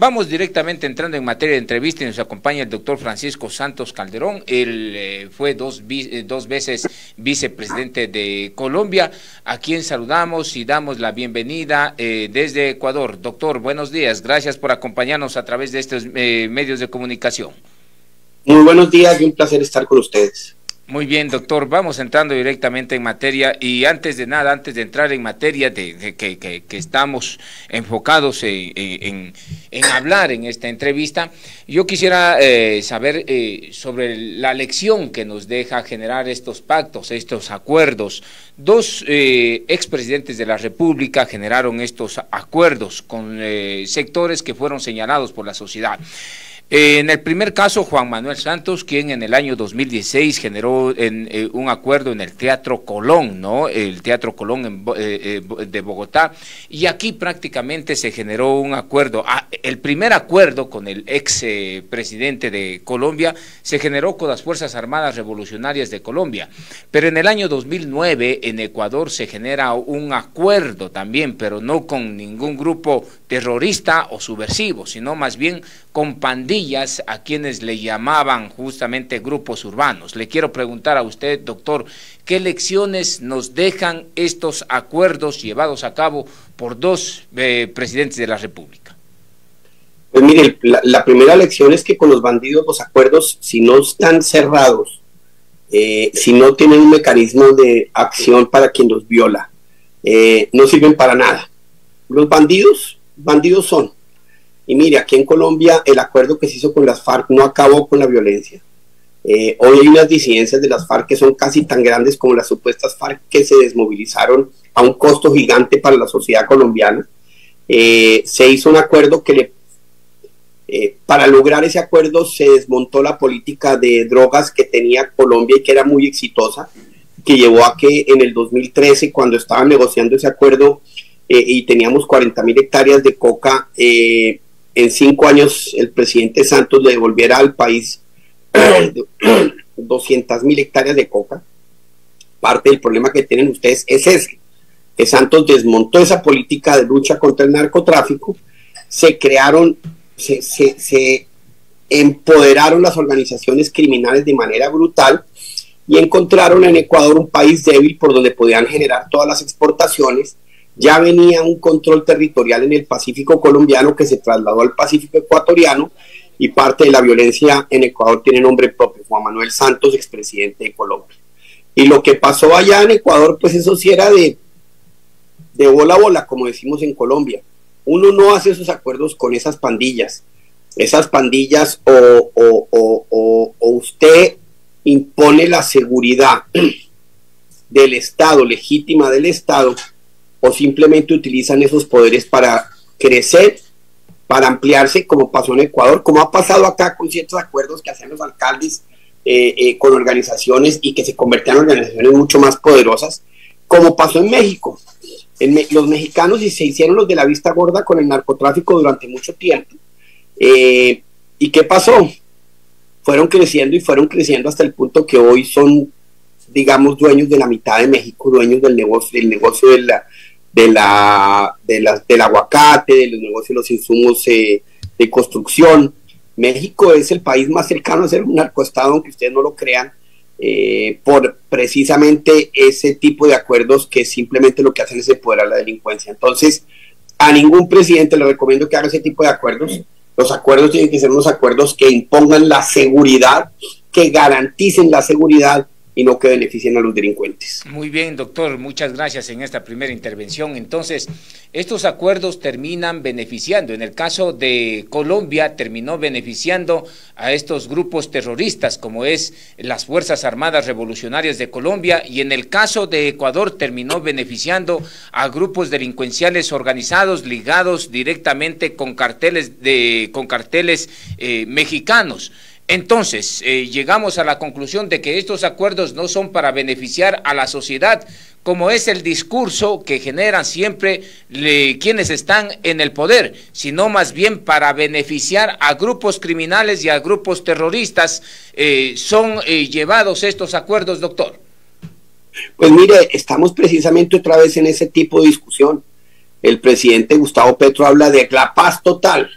vamos directamente entrando en materia de entrevista y nos acompaña el doctor Francisco Santos Calderón. Él fue dos veces vicepresidente de Colombia, a quien saludamos y damos la bienvenida desde Ecuador. Doctor, buenos días, gracias por acompañarnos a través de estos medios de comunicación. Muy buenos días y un placer estar con ustedes. Muy bien, doctor, vamos entrando directamente en materia y antes de nada, antes de entrar en materia de que estamos enfocados en hablar en esta entrevista, yo quisiera saber sobre la lección que nos deja generar estos pactos, estos acuerdos. Dos expresidentes de la República generaron estos acuerdos con sectores que fueron señalados por la sociedad. En el primer caso, Juan Manuel Santos, quien en el año 2016 generó un acuerdo en el Teatro Colón, ¿no? El Teatro Colón de Bogotá, y aquí prácticamente se generó un acuerdo. El primer acuerdo con el ex presidente de Colombia se generó con las Fuerzas Armadas Revolucionarias de Colombia, pero en el año 2009 en Ecuador se genera un acuerdo también, pero no con ningún grupo terrorista o subversivo, sino más bien con pandillas a quienes le llamaban justamente grupos urbanos. Le quiero preguntar a usted, doctor, ¿qué lecciones nos dejan estos acuerdos llevados a cabo por dos presidentes de la República? Pues mire, la primera lección es que con los bandidos los acuerdos, si no están cerrados, si no tienen un mecanismo de acción para quien los viola, no sirven para nada. Los bandidos son. Y mire, aquí en Colombia el acuerdo que se hizo con las FARC no acabó con la violencia. Hoy hay unas disidencias de las FARC que son casi tan grandes como las supuestas FARC que se desmovilizaron a un costo gigante para la sociedad colombiana. Se hizo un acuerdo que para lograr ese acuerdo se desmontó la política de drogas que tenía Colombia y que era muy exitosa, que llevó a que en el 2013, cuando estaban negociando ese acuerdo y teníamos 40.000 hectáreas de coca, en 5 años el presidente Santos le devolviera al país 200.000 hectáreas de coca. Parte del problema que tienen ustedes es ese, que Santos desmontó esa política de lucha contra el narcotráfico, se empoderaron las organizaciones criminales de manera brutal y encontraron en Ecuador un país débil por donde podían generar todas las exportaciones. Ya venía un control territorial en el Pacífico colombiano que se trasladó al Pacífico ecuatoriano y parte de la violencia en Ecuador tiene nombre propio, Juan Manuel Santos, expresidente de Colombia. Y lo que pasó allá en Ecuador, pues eso sí era de bola a bola, como decimos en Colombia. Uno no hace esos acuerdos con esas pandillas. Esas pandillas o usted impone la seguridad del Estado, legítima del Estado, o simplemente utilizan esos poderes para crecer, para ampliarse, como pasó en Ecuador, como ha pasado acá con ciertos acuerdos que hacían los alcaldes con organizaciones y que se convertían en organizaciones mucho más poderosas, como pasó en México. Los mexicanos se hicieron los de la vista gorda con el narcotráfico durante mucho tiempo. ¿Y qué pasó? Fueron creciendo hasta el punto que hoy son, digamos, dueños de la mitad de México, dueños del negocio del aguacate, de los negocios de los insumos de construcción. México es el país más cercano a ser un narcoestado, aunque ustedes no lo crean, por precisamente ese tipo de acuerdos que simplemente lo que hacen es empoderar la delincuencia. Entonces, a ningún presidente le recomiendo que haga ese tipo de acuerdos. Los acuerdos tienen que ser unos acuerdos que impongan la seguridad, que garanticen la seguridad y no que beneficien a los delincuentes. Muy bien, doctor, muchas gracias en esta primera intervención. Entonces, estos acuerdos terminan beneficiando, en el caso de Colombia terminó beneficiando a estos grupos terroristas como es las Fuerzas Armadas Revolucionarias de Colombia, y en el caso de Ecuador terminó beneficiando a grupos delincuenciales organizados ligados directamente con carteles mexicanos. Entonces, llegamos a la conclusión de que estos acuerdos no son para beneficiar a la sociedad, como es el discurso que generan siempre quienes están en el poder, sino más bien para beneficiar a grupos criminales y a grupos terroristas. ¿Son llevados estos acuerdos, doctor? Pues mire, estamos precisamente otra vez en ese tipo de discusión. El presidente Gustavo Petro habla de la paz total.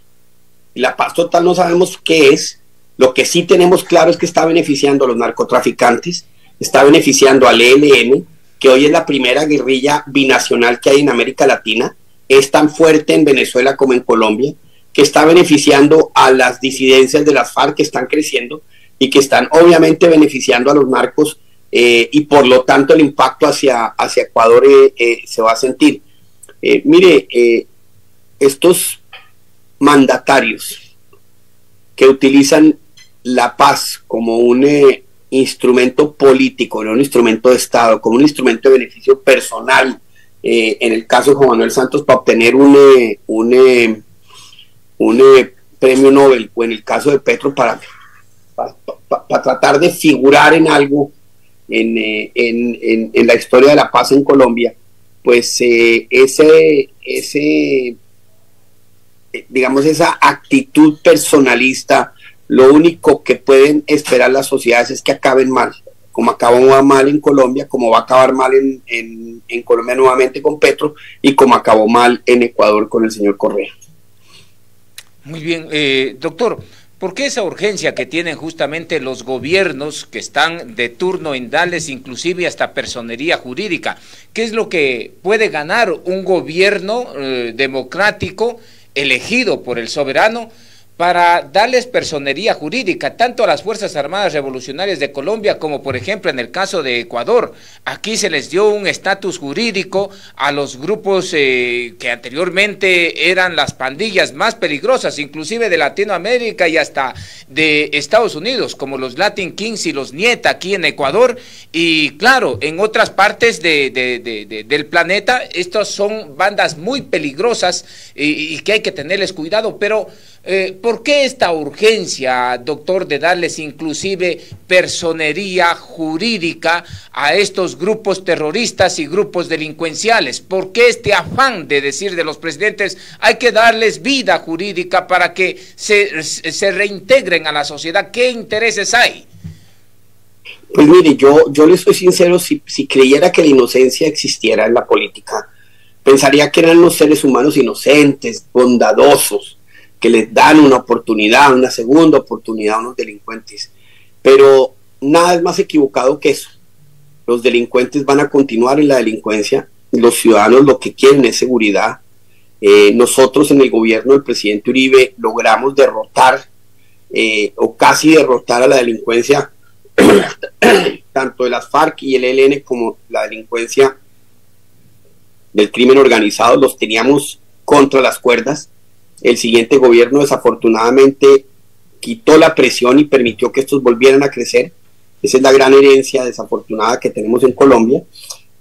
La paz total no sabemos qué es. Lo que sí tenemos claro es que está beneficiando a los narcotraficantes, está beneficiando al ELN, que hoy es la primera guerrilla binacional que hay en América Latina, es tan fuerte en Venezuela como en Colombia, que está beneficiando a las disidencias de las FARC que están creciendo y que están obviamente beneficiando a los narcos, y por lo tanto el impacto hacia Ecuador se va a sentir. Mire, estos mandatarios que utilizan la paz como un instrumento político, no un instrumento de Estado, como un instrumento de beneficio personal, en el caso de Juan Manuel Santos para obtener un premio Nobel, o en el caso de Petro para tratar de figurar en algo en la historia de la paz en Colombia, pues digamos, esa actitud personalista, lo único que pueden esperar las sociedades es que acaben mal, como acabó mal en Colombia, como va a acabar mal en Colombia nuevamente con Petro, y como acabó mal en Ecuador con el señor Correa. Muy bien, doctor, ¿por qué esa urgencia que tienen justamente los gobiernos que están de turno en darles inclusive hasta personería jurídica? ¿Qué es lo que puede ganar un gobierno democrático elegido por el soberano para darles personería jurídica, tanto a las Fuerzas Armadas Revolucionarias de Colombia como, por ejemplo, en el caso de Ecuador? Aquí se les dio un estatus jurídico a los grupos que anteriormente eran las pandillas más peligrosas, inclusive de Latinoamérica y hasta de Estados Unidos, como los Latin Kings y los Nieta aquí en Ecuador, y claro, en otras partes del planeta. Estos son bandas muy peligrosas y que hay que tenerles cuidado, pero ¿por qué esta urgencia, doctor, de darles inclusive personería jurídica a estos grupos terroristas y grupos delincuenciales? ¿Por qué este afán de decir de los presidentes hay que darles vida jurídica para que se reintegren a la sociedad? ¿Qué intereses hay? Pues mire, yo le soy sincero, si creyera que la inocencia existiera en la política, pensaría que eran los seres humanos inocentes, bondadosos, que les dan una oportunidad, una segunda oportunidad a unos delincuentes. Pero nada es más equivocado que eso. Los delincuentes van a continuar en la delincuencia, los ciudadanos lo que quieren es seguridad. Nosotros en el gobierno del presidente Uribe logramos derrotar o casi derrotar a la delincuencia tanto de las FARC y el ELN como la delincuencia del crimen organizado, los teníamos contra las cuerdas. El siguiente gobierno desafortunadamente quitó la presión y permitió que estos volvieran a crecer. Esa es la gran herencia desafortunada que tenemos en Colombia,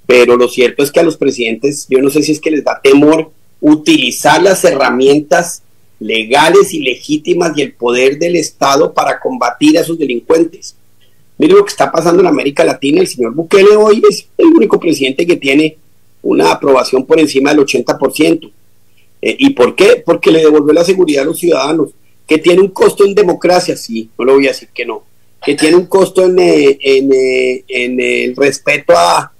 pero lo cierto es que a los presidentes, yo no sé si es que les da temor utilizar las herramientas legales y legítimas y el poder del Estado para combatir a esos delincuentes. Mire lo que está pasando en América Latina. El señor Bukele hoy es el único presidente que tiene una aprobación por encima del 80%. ¿Y por qué? Porque le devolvió la seguridad a los ciudadanos. Que tiene un costo en democracia, sí, no lo voy a decir que no. Que tiene un costo en el respeto a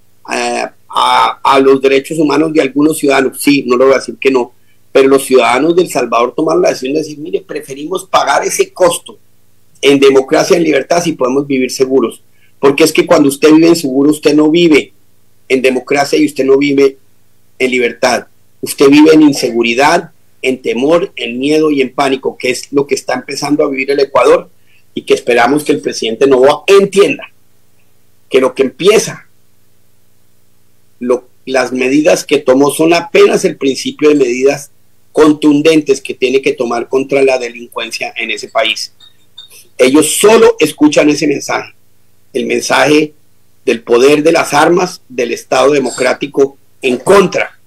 los derechos humanos de algunos ciudadanos, sí, no lo voy a decir que no. Pero los ciudadanos de El Salvador tomaron la decisión de decir, mire, preferimos pagar ese costo en democracia, en libertad, si podemos vivir seguros. Porque es que cuando usted vive en seguro, usted no vive en democracia y usted no vive en libertad. Usted vive en inseguridad, en temor, en miedo y en pánico, que es lo que está empezando a vivir el Ecuador, y que esperamos que el presidente Noboa entienda que lo que empieza, las medidas que tomó son apenas el principio de medidas contundentes que tiene que tomar contra la delincuencia en ese país. Ellos solo escuchan ese mensaje, el mensaje del poder de las armas del Estado democrático en contra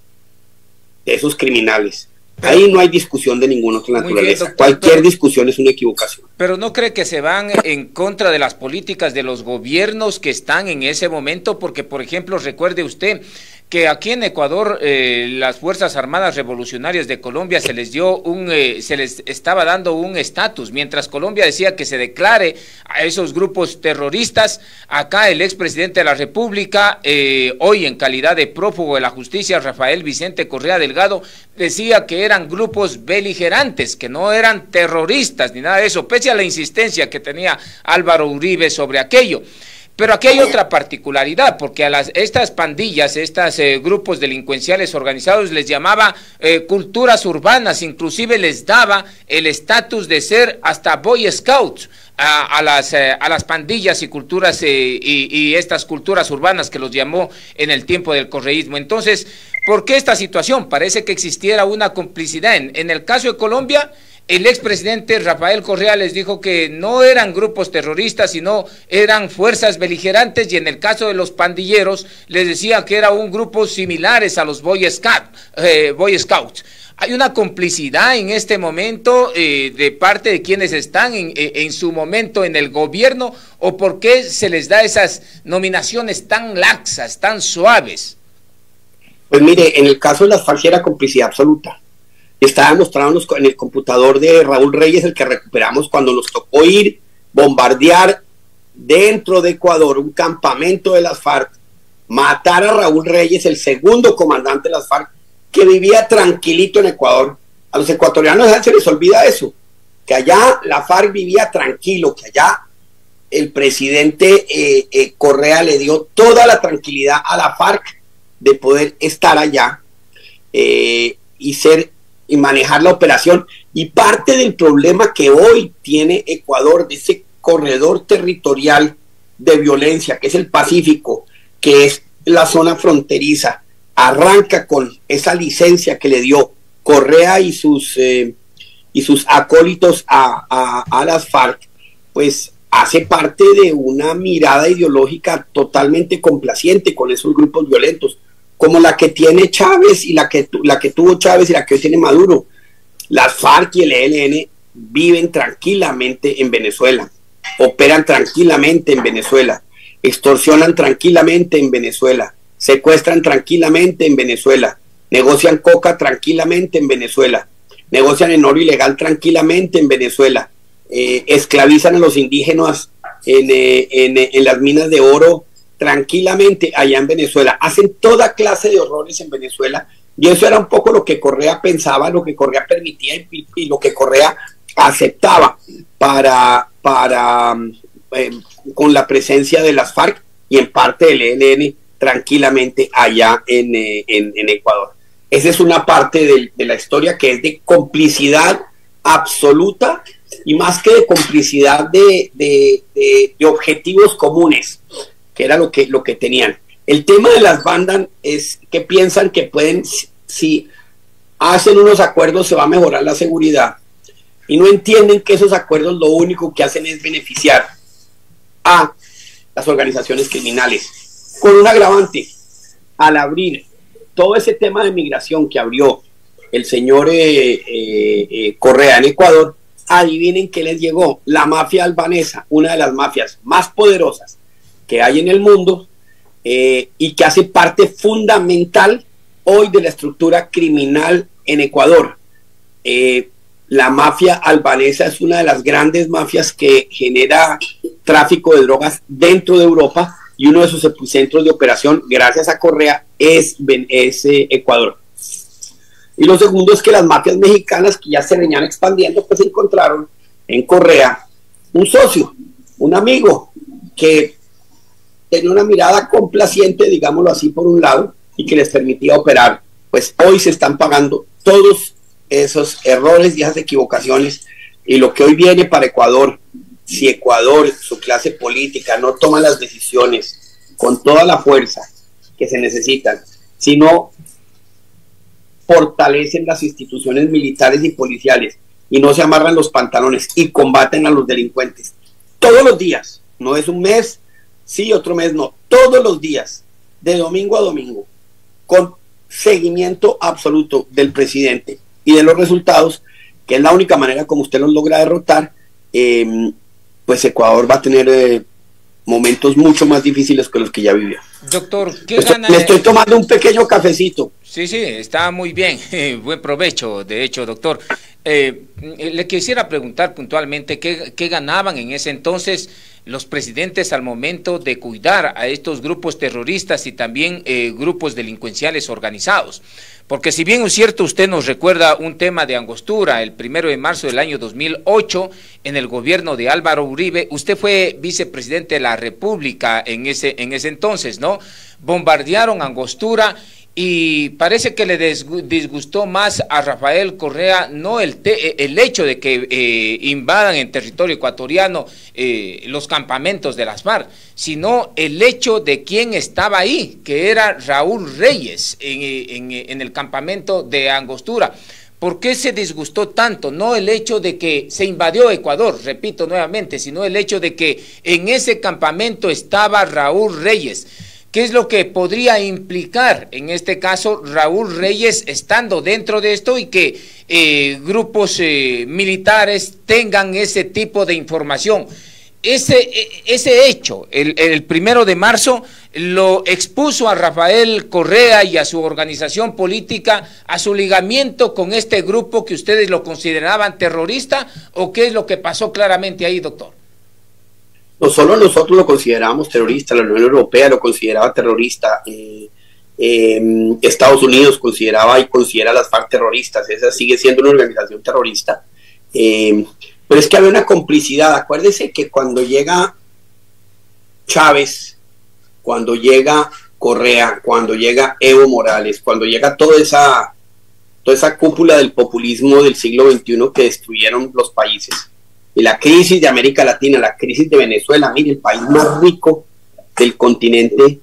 de esos criminales. Ahí no hay discusión de ninguna otra naturaleza. Cualquier discusión es una equivocación. Pero ¿no cree que se van en contra de las políticas de los gobiernos que están en ese momento? Porque, por ejemplo, recuerde usted que aquí en Ecuador las Fuerzas Armadas Revolucionarias de Colombia se les estaba dando un estatus, mientras Colombia decía que se declare a esos grupos terroristas. Acá el expresidente de la República, hoy en calidad de prófugo de la justicia, Rafael Vicente Correa Delgado, decía que eran grupos beligerantes, que no eran terroristas ni nada de eso, pese a la insistencia que tenía Álvaro Uribe sobre aquello. Pero aquí hay otra particularidad, porque a estas pandillas, estos grupos delincuenciales organizados les llamaba culturas urbanas, inclusive les daba el estatus de ser hasta Boy Scouts a las pandillas y culturas y estas culturas urbanas que los llamó en el tiempo del correísmo. Entonces, ¿por qué esta situación? Parece que existiera una complicidad. En el caso de Colombia, el expresidente Rafael Correa les dijo que no eran grupos terroristas, sino eran fuerzas beligerantes, y en el caso de los pandilleros les decía que era un grupo similares a los Boy Scouts. ¿Hay una complicidad en este momento de parte de quienes están en su momento en el gobierno, o por qué se les da esas nominaciones tan laxas, tan suaves? Pues mire, en el caso de las FARC era complicidad absoluta. Está demostrado en el computador de Raúl Reyes, el que recuperamos cuando nos tocó ir, bombardear dentro de Ecuador un campamento de las FARC, matar a Raúl Reyes, el segundo comandante de las FARC, que vivía tranquilito en Ecuador. A los ecuatorianos se les olvida eso, que allá la FARC vivía tranquilo, que allá el presidente Correa le dio toda la tranquilidad a la FARC de poder estar allá y manejar la operación. Y parte del problema que hoy tiene Ecuador, de ese corredor territorial de violencia, que es el Pacífico, que es la zona fronteriza, arranca con esa licencia que le dio Correa y sus acólitos a las FARC, pues hace parte de una mirada ideológica totalmente complaciente con esos grupos violentos, como la que tiene Chávez y la que tuvo Chávez y la que hoy tiene Maduro. Las FARC y el ELN viven tranquilamente en Venezuela, operan tranquilamente en Venezuela, extorsionan tranquilamente en Venezuela, secuestran tranquilamente en Venezuela, negocian coca tranquilamente en Venezuela, negocian en oro ilegal tranquilamente en Venezuela, esclavizan a los indígenas en las minas de oro tranquilamente allá en Venezuela, hacen toda clase de horrores en Venezuela, y eso era un poco lo que Correa pensaba, lo que Correa permitía y lo que Correa aceptaba con la presencia de las FARC y en parte del ELN tranquilamente allá en Ecuador. Esa es una parte de la historia que es de complicidad absoluta, y más que de complicidad de objetivos comunes, que era lo que tenían. El tema de las bandas es que piensan que pueden, si hacen unos acuerdos se va a mejorar la seguridad, y no entienden que esos acuerdos lo único que hacen es beneficiar a las organizaciones criminales, con un agravante: al abrir todo ese tema de migración que abrió el señor Correa en Ecuador, adivinen qué les llegó: la mafia albanesa, una de las mafias más poderosas que hay en el mundo, y que hace parte fundamental hoy de la estructura criminal en Ecuador. La mafia albanesa es una de las grandes mafias que genera tráfico de drogas dentro de Europa, y uno de sus centros de operación, gracias a Correa, es Ecuador. Y lo segundo es que las mafias mexicanas, que ya se venían expandiendo, pues encontraron en Correa un socio, un amigo, que tenía una mirada complaciente, digámoslo así, por un lado, y que les permitía operar. Pues hoy se están pagando todos esos errores y esas equivocaciones, y lo que hoy viene para Ecuador, si Ecuador, su clase política, no toma las decisiones con toda la fuerza que se necesitan, sino fortalecen las instituciones militares y policiales y no se amarran los pantalones y combaten a los delincuentes todos los días, no es un mes sí, otro mes no, todos los días, de domingo a domingo, con seguimiento absoluto del presidente y de los resultados, que es la única manera como usted los logra derrotar, pues Ecuador va a tener momentos mucho más difíciles que los que ya vivió. Doctor, ¿qué gana? Me estoy tomando un pequeño cafecito. Sí, sí, está muy bien. Buen provecho, de hecho, doctor. Le quisiera preguntar puntualmente qué ganaban en ese entonces los presidentes al momento de cuidar a estos grupos terroristas y también grupos delincuenciales organizados. Porque si bien es cierto, usted nos recuerda un tema de Angostura, el 1 de marzo del año 2008, en el gobierno de Álvaro Uribe, usted fue vicepresidente de la República en ese entonces, ¿no? Bombardearon Angostura y parece que le disgustó más a Rafael Correa no el hecho de que invadan en territorio ecuatoriano los campamentos de las FARC, sino el hecho de quién estaba ahí, que era Raúl Reyes en el campamento de Angostura. ¿Por qué se disgustó tanto? No el hecho de que se invadió Ecuador, repito nuevamente, sino el hecho de que en ese campamento estaba Raúl Reyes. ¿Qué es lo que podría implicar en este caso Raúl Reyes estando dentro de esto y que grupos militares tengan ese tipo de información? Ese hecho, el 1 de marzo, lo expuso a Rafael Correa y a su organización política a su ligamiento con este grupo que ustedes lo consideraban terrorista, ¿o qué es lo que pasó claramente ahí, doctor? No solo nosotros lo considerábamos terrorista, la Unión Europea lo consideraba terrorista, Estados Unidos consideraba y considera a las FARC terroristas, esa sigue siendo una organización terrorista, pero es que había una complicidad. Acuérdese que cuando llega Chávez, cuando llega Correa, cuando llega Evo Morales, cuando llega toda esa cúpula del populismo del siglo XXI que destruyeron los países, y la crisis de América Latina, la crisis de Venezuela, mire, el país más rico del continente,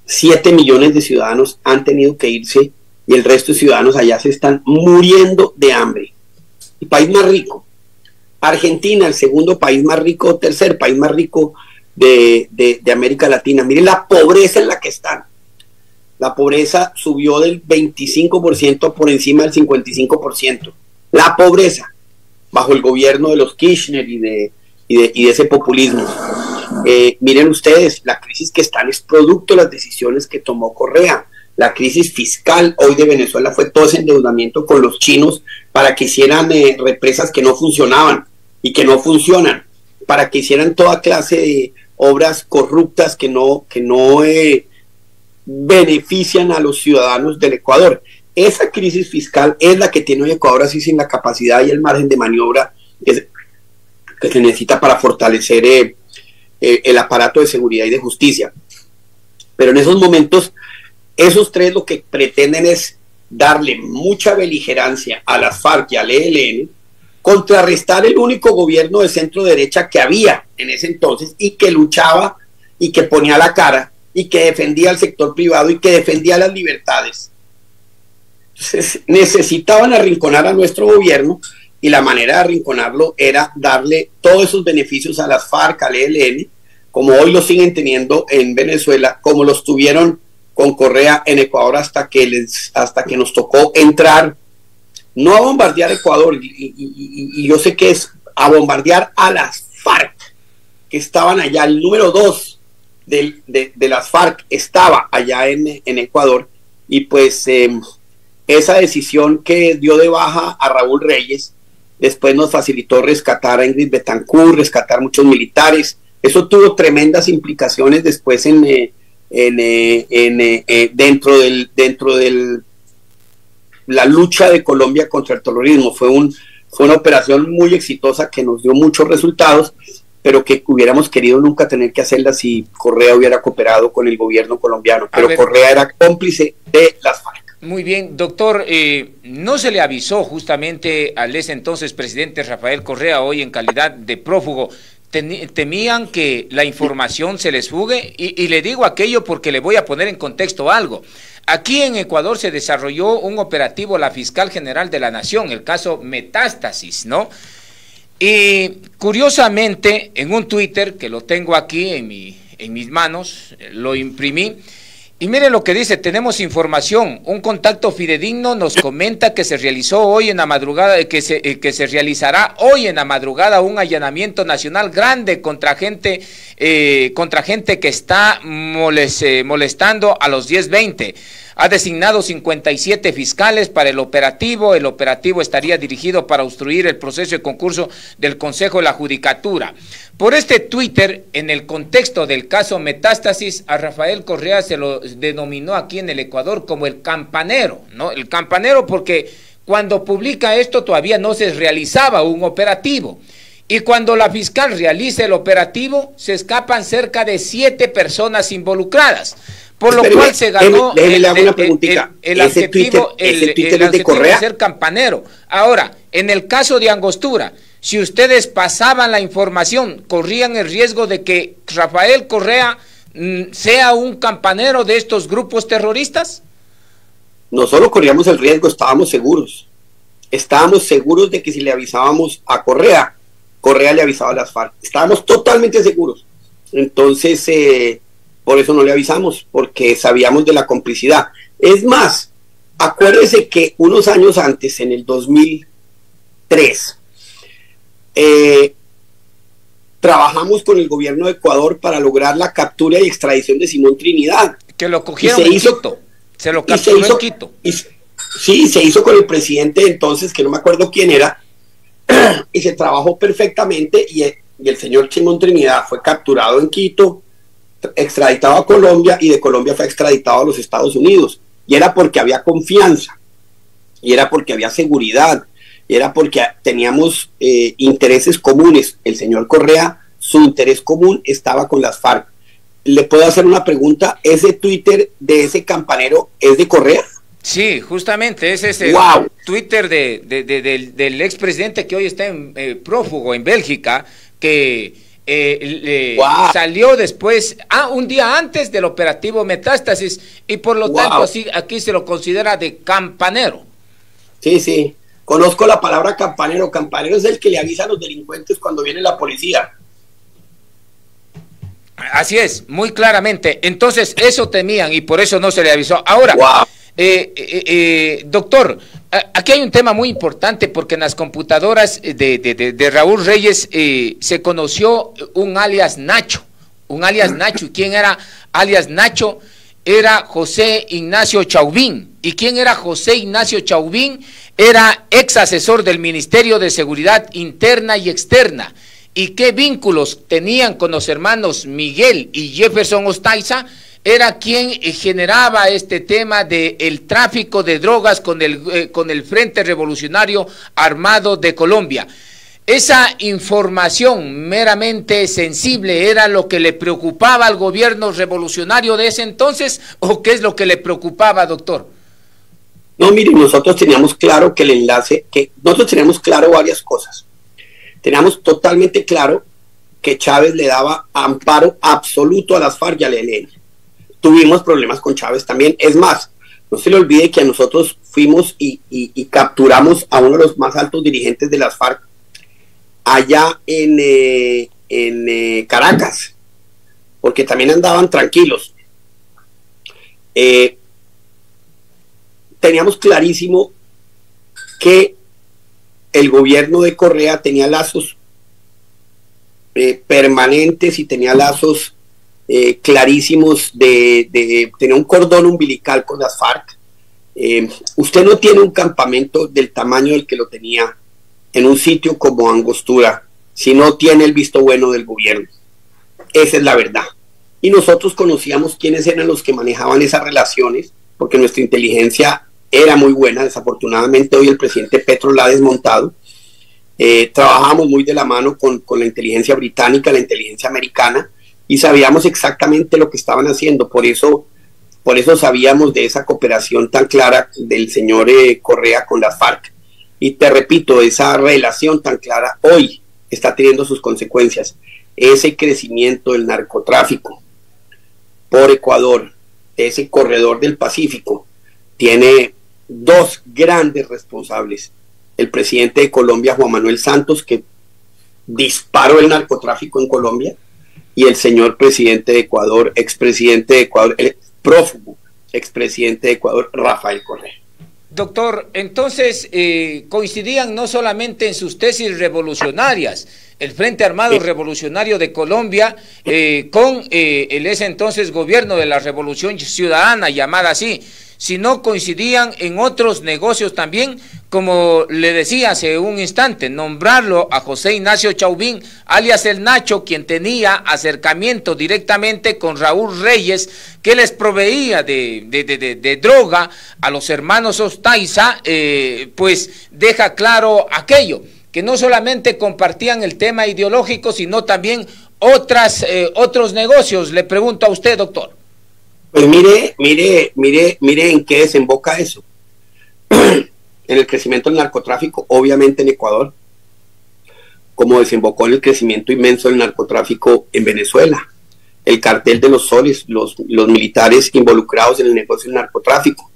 7 millones de ciudadanos han tenido que irse y el resto de ciudadanos allá se están muriendo de hambre. El país más rico. Argentina, el segundo país más rico, tercer país más rico de América Latina. Mire la pobreza en la que están. La pobreza subió del 25% por encima del 55%. La pobreza, bajo el gobierno de los Kirchner y de ese populismo. Miren ustedes, la crisis que están es producto de las decisiones que tomó Correa. La crisis fiscal hoy de Venezuela fue todo ese endeudamiento con los chinos para que hicieran represas que no funcionaban y que no funcionan, para que hicieran toda clase de obras corruptas que no benefician a los ciudadanos del Ecuador. Esa crisis fiscal es la que tiene hoy Ecuador así sin la capacidad y el margen de maniobra que se necesita para fortalecer el aparato de seguridad y de justicia. Pero en esos momentos, esos tres lo que pretenden es darle mucha beligerancia a las FARC y al ELN, contrarrestar el único gobierno de centro derecha que había en ese entonces y que luchaba y que ponía la cara y que defendía al sector privado y que defendía las libertades. Entonces, necesitaban arrinconar a nuestro gobierno y la manera de arrinconarlo era darle todos esos beneficios a las FARC, al ELN, como hoy lo siguen teniendo en Venezuela, como los tuvieron con Correa en Ecuador hasta que nos tocó entrar, no a bombardear Ecuador, y yo sé que es a bombardear a las FARC, que estaban allá. El número 2 de las FARC estaba allá en Ecuador, y pues esa decisión que dio de baja a Raúl Reyes, después nos facilitó rescatar a Ingrid Betancourt, rescatar muchos militares. Eso tuvo tremendas implicaciones después dentro de la lucha de Colombia contra el terrorismo. Fue una operación muy exitosa que nos dio muchos resultados, pero que hubiéramos querido nunca tener que hacerla si Correa hubiera cooperado con el gobierno colombiano. Pero Correa era cómplice de las FARC. Muy bien, doctor, ¿no se le avisó justamente al ese entonces presidente Rafael Correa, hoy en calidad de prófugo? ¿Temían que la información se les fugue? Y le digo aquello porque le voy a poner en contexto algo. Aquí en Ecuador se desarrolló un operativo la Fiscal General de la Nación, el caso Metástasis, ¿no? Y curiosamente, en un Twitter, que lo tengo aquí en mis manos, lo imprimí, Y miren lo que dice, tenemos información, un contacto fidedigno nos comenta que se realizó hoy en la madrugada, que se realizará hoy en la madrugada un allanamiento nacional grande contra gente que está molestando a los 10-20. Ha designado 57 fiscales para el operativo estaría dirigido para obstruir el proceso de concurso del Consejo de la Judicatura. Por este Twitter, en el contexto del caso Metástasis, a Rafael Correa se lo denominó aquí en el Ecuador como el campanero, ¿no? El campanero porque cuando publica esto todavía no se realizaba un operativo. Y cuando la fiscal realiza el operativo, se escapan cerca de 7 personas involucradas. Por lo cual se ganó el adjetivo de ser campanero. Ahora, en el caso de Angostura, si ustedes pasaban la información, corrían el riesgo de que Rafael Correa sea un campanero de estos grupos terroristas. No solo corríamos el riesgo, estábamos seguros. Estábamos seguros de que si le avisábamos a Correa, Correa le avisaba a las FARC. Estábamos totalmente seguros. Entonces, por eso no le avisamos, porque sabíamos de la complicidad. Es más, acuérdese que unos años antes, en el 2003, trabajamos con el gobierno de Ecuador para lograr la captura y extradición de Simón Trinidad. Que lo cogieron en Quito. Se lo capturó en Quito. Sí, se hizo con el presidente de entonces, que no me acuerdo quién era, y se trabajó perfectamente, y el señor Simón Trinidad fue capturado en Quito, extraditado a Colombia, y de Colombia fue extraditado a los Estados Unidos, y era porque había confianza, y era porque había seguridad, y era porque teníamos intereses comunes. El señor Correa, su interés común estaba con las FARC. ¿Le puedo hacer una pregunta? ¿Ese Twitter de ese campanero es de Correa? Sí, justamente, ese es el Twitter del expresidente que hoy está prófugo en Bélgica, que salió después, un día antes del operativo Metástasis, y por lo tanto así, aquí se lo considera de campanero. Sí, conozco la palabra campanero. Campanero es el que le avisa a los delincuentes cuando viene la policía. Así es, muy claramente. Entonces, eso temían y por eso no se le avisó. Ahora, doctor, aquí hay un tema muy importante porque en las computadoras de Raúl Reyes se conoció un alias Nacho. ¿Y quién era alias Nacho? Era José Ignacio Chauvin. ¿Y quién era José Ignacio Chauvin? Era ex asesor del Ministerio de Seguridad Interna y Externa. ¿Y qué vínculos tenían con los hermanos Miguel y Jefferson Ostaiza? Era quien generaba este tema del tráfico de drogas con el Frente Revolucionario Armado de Colombia. ¿Esa información meramente sensible era lo que le preocupaba al gobierno revolucionario de ese entonces o qué es lo que le preocupaba, doctor? No, miren, nosotros teníamos claro que nosotros teníamos claro varias cosas. Teníamos totalmente claro que Chávez le daba amparo absoluto a las FARC y al ELN. Tuvimos problemas con Chávez también. Es más, no se le olvide que a nosotros fuimos y capturamos a uno de los más altos dirigentes de las FARC allá en Caracas, porque también andaban tranquilos. Teníamos clarísimo que el gobierno de Correa tenía lazos permanentes y tenía lazos clarísimos tenía un cordón umbilical con las FARC. Usted no tiene un campamento del tamaño del que lo tenía en un sitio como Angostura si no tiene el visto bueno del gobierno. Esa es la verdad. Y nosotros conocíamos quiénes eran los que manejaban esas relaciones, porque nuestra inteligencia era muy buena. Desafortunadamente hoy el presidente Petro la ha desmontado. Trabajábamos muy de la mano con la inteligencia británica, la inteligencia americana, y sabíamos exactamente lo que estaban haciendo. Por eso sabíamos de esa cooperación tan clara del señor Correa con las FARC. Y te repito, esa relación tan clara hoy está teniendo sus consecuencias. Ese crecimiento del narcotráfico por Ecuador, ese corredor del Pacífico, tiene dos grandes responsables: el presidente de Colombia, Juan Manuel Santos, que disparó el narcotráfico en Colombia, y el señor presidente de Ecuador, expresidente de Ecuador, prófugo expresidente de Ecuador, Rafael Correa. Doctor, entonces coincidían no solamente en sus tesis revolucionarias, el Frente Armado Revolucionario de Colombia con el ese entonces gobierno de la Revolución Ciudadana, llamada así, sino coincidían en otros negocios también, como le decía hace un instante, nombrarlo a José Ignacio Chauvin, alias El Nacho, quien tenía acercamiento directamente con Raúl Reyes, que les proveía de droga a los hermanos Ostaiza, pues deja claro aquello, que no solamente compartían el tema ideológico, sino también otros negocios. Le pregunto a usted, doctor. Pues mire en qué desemboca eso. En el crecimiento del narcotráfico, obviamente en Ecuador, como desembocó en el crecimiento inmenso del narcotráfico en Venezuela. El cartel de los soles, los militares involucrados en el negocio del narcotráfico.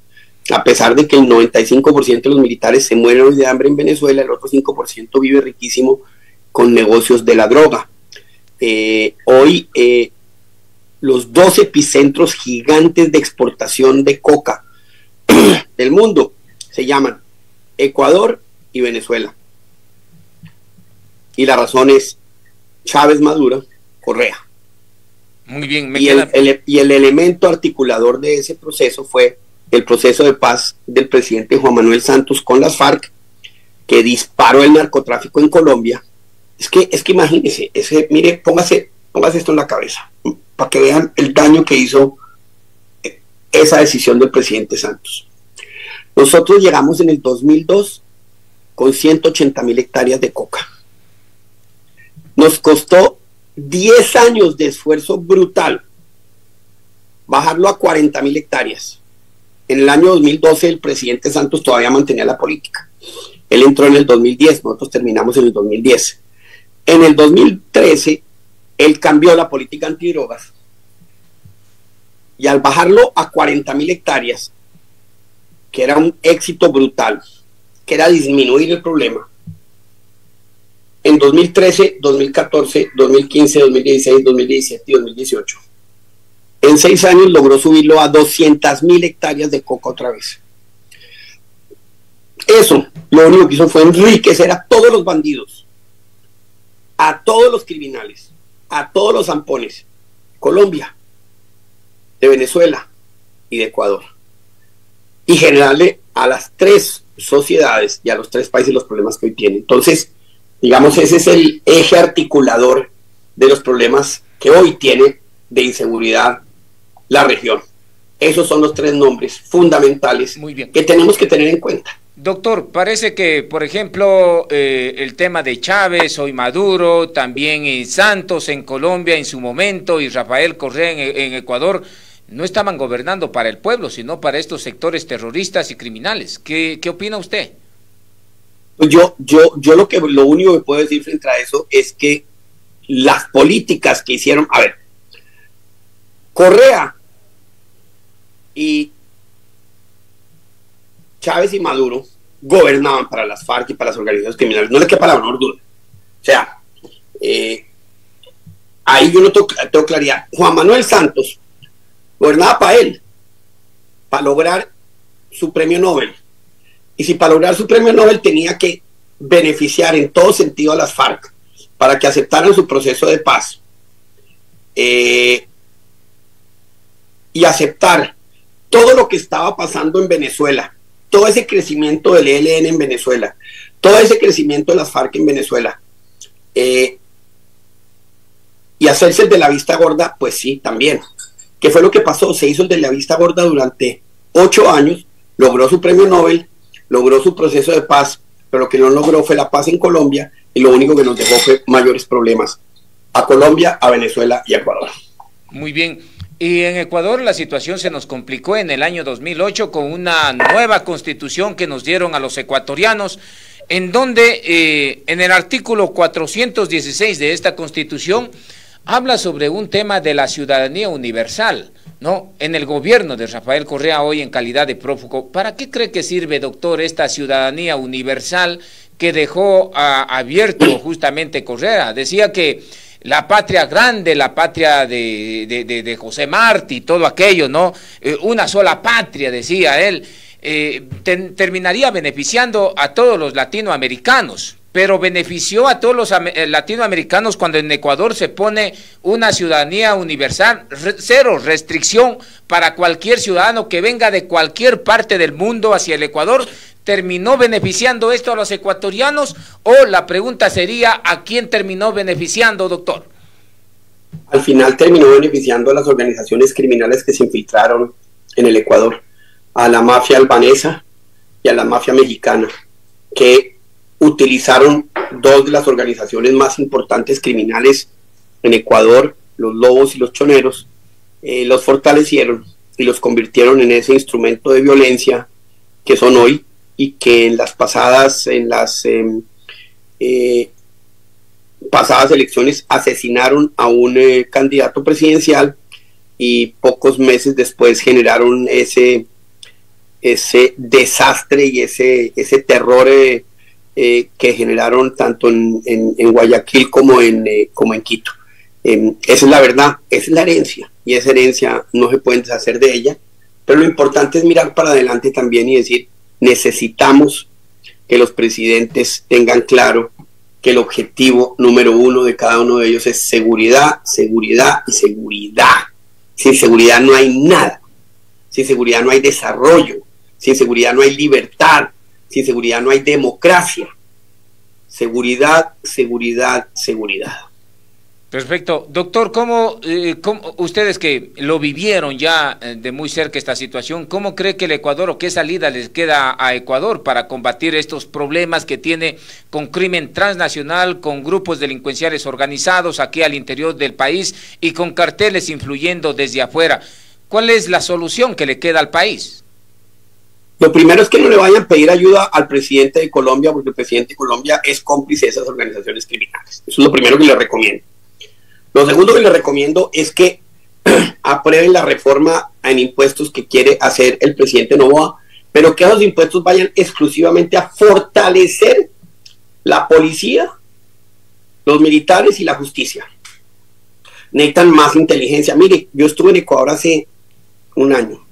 A pesar de que el 95% de los militares se mueren hoy de hambre en Venezuela, el otro 5% vive riquísimo con negocios de la droga. Hoy los 2 epicentros gigantes de exportación de coca del mundo se llaman Ecuador y Venezuela. Y la razón es Chávez, Maduro, Correa. Muy bien. Y el elemento articulador de ese proceso fue el proceso de paz del presidente Juan Manuel Santos con las FARC, que disparó el narcotráfico en Colombia. Es que imagínese, mire, póngase esto en la cabeza, para que vean el daño que hizo esa decisión del presidente Santos. Nosotros llegamos en el 2002 con 180.000 hectáreas de coca. Nos costó 10 años de esfuerzo brutal bajarlo a 40.000 hectáreas. En el año 2012 el presidente Santos todavía mantenía la política. Él entró en el 2010, nosotros terminamos en el 2010. En el 2013 él cambió la política antidrogas y al bajarlo a 40.000 hectáreas, que era un éxito brutal, que era disminuir el problema, en 2013, 2014, 2015, 2016, 2017 y 2018, en 6 años logró subirlo a 200.000 hectáreas de coca otra vez. Eso lo único que hizo fue enriquecer a todos los bandidos, a todos los criminales, a todos los zampones, Colombia, de Venezuela y de Ecuador, y generarle a las 3 sociedades y a los 3 países los problemas que hoy tienen. Entonces, digamos, ese es el eje articulador de los problemas que hoy tiene de inseguridad la región. Esos son los 3 nombres fundamentales que tenemos que tener en cuenta. Doctor, parece que, por ejemplo, el tema de Chávez, hoy Maduro, también Santos en Colombia en su momento y Rafael Correa en Ecuador, no estaban gobernando para el pueblo, sino para estos sectores terroristas y criminales. ¿Qué opina usted? Pues yo lo único que puedo decir frente a eso es que las políticas que hicieron, a ver, Correa y Chávez y Maduro gobernaban para las FARC y para las organizaciones criminales, no le quepa la menor duda. O sea, ahí yo no tengo claridad. Juan Manuel Santos gobernaba para él, para lograr su premio Nobel. Y si para lograr su premio Nobel tenía que beneficiar en todo sentido a las FARC para que aceptaran su proceso de paz y aceptar todo lo que estaba pasando en Venezuela, todo ese crecimiento del ELN en Venezuela, todo ese crecimiento de las FARC en Venezuela, y hacerse el de la vista gorda, pues sí, también. ¿Qué fue lo que pasó? Se hizo el de la vista gorda durante 8 años, logró su premio Nobel, logró su proceso de paz, pero lo que no logró fue la paz en Colombia, y lo único que nos dejó fue mayores problemas a Colombia, a Venezuela y a Ecuador. Muy bien. Y en Ecuador la situación se nos complicó en el año 2008 con una nueva constitución que nos dieron a los ecuatorianos, en donde en el artículo 416 de esta constitución habla sobre un tema de la ciudadanía universal, ¿no? En el gobierno de Rafael Correa hoy en calidad de prófugo, ¿para qué cree que sirve, doctor, esta ciudadanía universal que dejó abierto justamente Correa? Decía que la patria grande, la patria de José Martí, todo aquello, ¿no? Una sola patria, decía él, terminaría beneficiando a todos los latinoamericanos, pero benefició a todos los latinoamericanos cuando en Ecuador se pone una ciudadanía universal, cero restricción para cualquier ciudadano que venga de cualquier parte del mundo hacia el Ecuador. ¿Terminó beneficiando esto a los ecuatorianos o la pregunta sería ¿a quién terminó beneficiando, doctor? Al final terminó beneficiando a las organizaciones criminales que se infiltraron en el Ecuador, a la mafia albanesa y a la mafia mexicana, que utilizaron dos de las organizaciones más importantes criminales en Ecuador, los Lobos y los Choneros, los fortalecieron y los convirtieron en ese instrumento de violencia que son hoy, y que en las pasadas elecciones asesinaron a un candidato presidencial y pocos meses después generaron ese desastre y ese terror que generaron tanto en Guayaquil como en Quito. Esa es la verdad, esa es la herencia, y esa herencia no se pueden deshacer de ella, pero lo importante es mirar para adelante también y decir, necesitamos que los presidentes tengan claro que el objetivo número uno de cada uno de ellos es seguridad, seguridad y seguridad. Sin seguridad no hay nada, sin seguridad no hay desarrollo, sin seguridad no hay libertad, sin seguridad no hay democracia. Seguridad, seguridad, seguridad. Perfecto. Doctor, ¿cómo ustedes que lo vivieron ya de muy cerca esta situación, cómo cree que el Ecuador o qué salida les queda a Ecuador para combatir estos problemas que tiene con crimen transnacional, con grupos delincuenciales organizados aquí al interior del país y con carteles influyendo desde afuera? ¿Cuál es la solución que le queda al país? Lo primero es que no le vayan a pedir ayuda al presidente de Colombia, porque el presidente de Colombia es cómplice de esas organizaciones criminales. Eso es lo primero que le recomiendo. Lo segundo que le recomiendo es que aprueben la reforma en impuestos que quiere hacer el presidente Noboa, pero que esos impuestos vayan exclusivamente a fortalecer la policía, los militares y la justicia. Necesitan más inteligencia. Mire, yo estuve en Ecuador hace un año,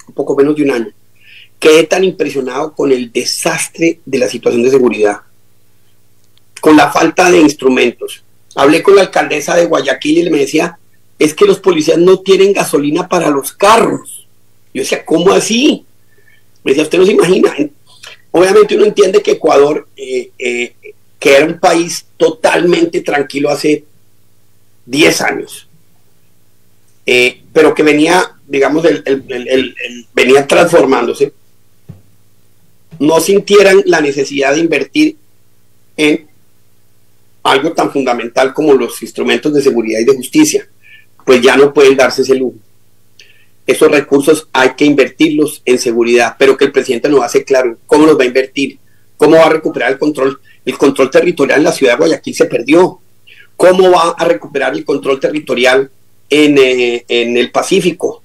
un poco menos de un año. Quedé tan impresionado con el desastre de la situación de seguridad, con la falta de instrumentos. Hablé con la alcaldesa de Guayaquil y me decía, es que los policías no tienen gasolina para los carros. Yo decía, ¿cómo así? Me decía, usted no se imagina. Obviamente uno entiende que Ecuador, que era un país totalmente tranquilo hace 10 años, pero que venía, digamos, venía transformándose, no sintieran la necesidad de invertir en algo tan fundamental como los instrumentos de seguridad y de justicia, pues ya no pueden darse ese lujo. Esos recursos hay que invertirlos en seguridad, pero que el presidente nos hace claro cómo los va a invertir, cómo va a recuperar el control. El control territorial en la ciudad de Guayaquil se perdió. ¿Cómo va a recuperar el control territorial en el Pacífico?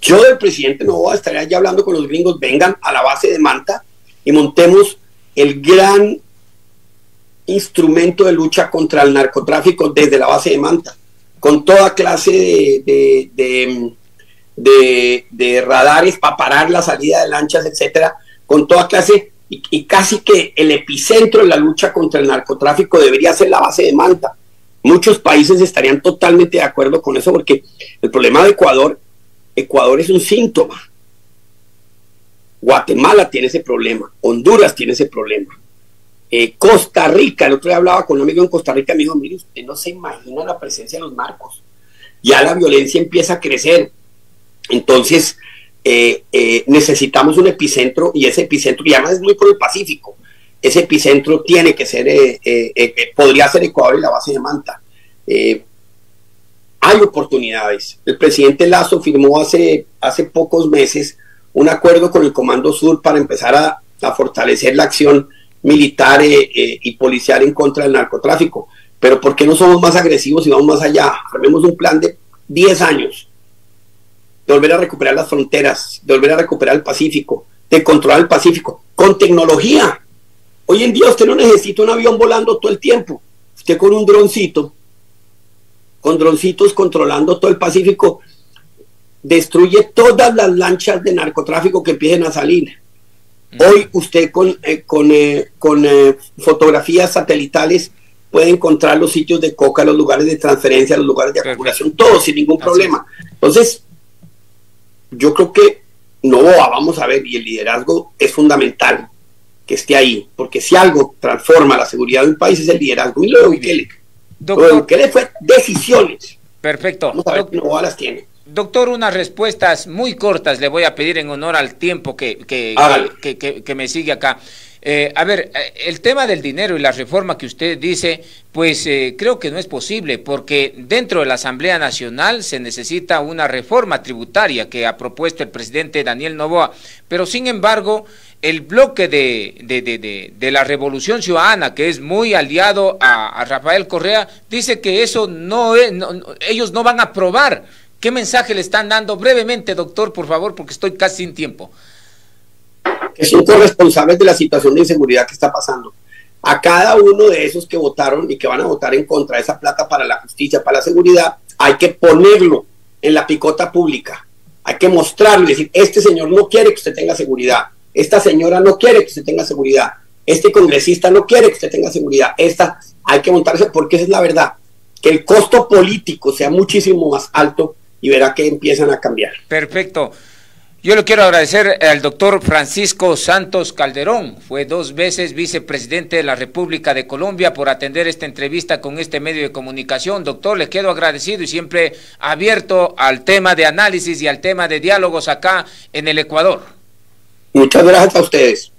Yo del presidente Noboa estaría ya hablando con los gringos, vengan a la base de Manta y montemos el gran instrumento de lucha contra el narcotráfico desde la base de Manta, con toda clase de radares para parar la salida de lanchas, etcétera, con toda clase, y casi que el epicentro de la lucha contra el narcotráfico debería ser la base de Manta. Muchos países estarían totalmente de acuerdo con eso, porque el problema de Ecuador es un síntoma. Guatemala tiene ese problema, Honduras tiene ese problema, Costa Rica, el otro día hablaba con un amigo en Costa Rica, me dijo, mire, usted no se imagina la presencia de los narcos, ya la violencia empieza a crecer, entonces necesitamos un epicentro, y ese epicentro, y además es muy por el Pacífico, ese epicentro tiene que ser, podría ser Ecuador y la base de Manta. Hay oportunidades. El presidente Lazo firmó hace pocos meses un acuerdo con el Comando Sur para empezar a fortalecer la acción militar y policial en contra del narcotráfico. Pero ¿por qué no somos más agresivos y vamos más allá? Armemos un plan de 10 años, de volver a recuperar las fronteras, de volver a recuperar el Pacífico, de controlar el Pacífico, con tecnología. Hoy en día usted no necesita un avión volando todo el tiempo. Usted con un droncito con droncitos controlando todo el Pacífico, destruye todas las lanchas de narcotráfico que empiecen a salir. Hoy usted con fotografías satelitales puede encontrar los sitios de coca, los lugares de transferencia, los lugares de acumulación, todo sin ningún problema. Entonces, yo creo que Noboa, vamos a ver, y el liderazgo es fundamental que esté ahí, porque si algo transforma la seguridad de un país es el liderazgo. Y lo de Bukele. Lo de Bukele fue decisiones. Perfecto. Vamos a ver si Noboa las tiene. Doctor, unas respuestas muy cortas le voy a pedir en honor al tiempo que me sigue acá. A ver, el tema del dinero y la reforma que usted dice, pues creo que no es posible, porque dentro de la Asamblea Nacional se necesita una reforma tributaria que ha propuesto el presidente Daniel Noboa, pero sin embargo, el bloque de la Revolución Ciudadana, que es muy aliado a Rafael Correa, dice que eso no es, ellos no van a aprobar. ¿Qué mensaje le están dando? Brevemente, doctor, por favor, porque estoy casi sin tiempo. Que son corresponsables de la situación de inseguridad que está pasando. A cada uno de esos que votaron y que van a votar en contra de esa plata para la justicia, para la seguridad, hay que ponerlo en la picota pública. Hay que mostrarlo y decir, este señor no quiere que usted tenga seguridad, esta señora no quiere que usted tenga seguridad, este congresista no quiere que usted tenga seguridad, hay que montarse, porque esa es la verdad. Que el costo político sea muchísimo más alto y verá que empiezan a cambiar. Perfecto. Yo le quiero agradecer al doctor Francisco Santos Calderón, fue 2 veces vicepresidente de la República de Colombia, por atender esta entrevista con este medio de comunicación. Doctor, le quedo agradecido y siempre abierto al tema de análisis y al tema de diálogos acá en el Ecuador. Muchas gracias a ustedes.